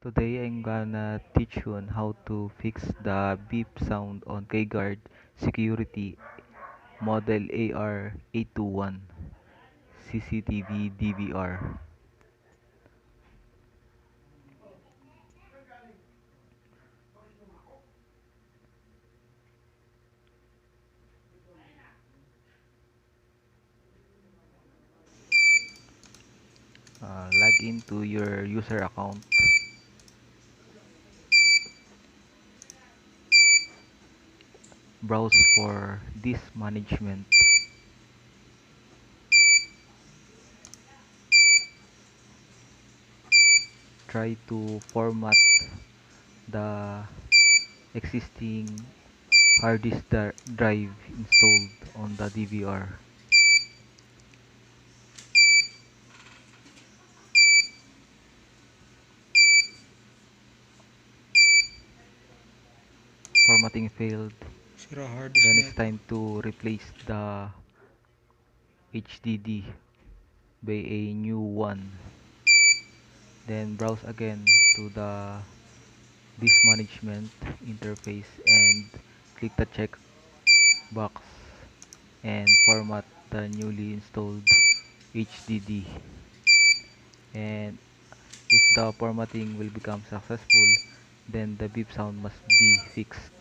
Today I'm gonna teach you on how to fix the beep sound on Keyguard Security Model AR821 CCTv DVR. Log into your user account, browse for disk management, try to format the existing hard disk drive installed on the DVR. Formatting failed, Sira hard disk then na it's ito. time to replace the HDD by a new one. Then browse again to the disk management interface and click the check box and format the newly installed HDD. And if the formatting will become successful, then the beep sound must be fixed.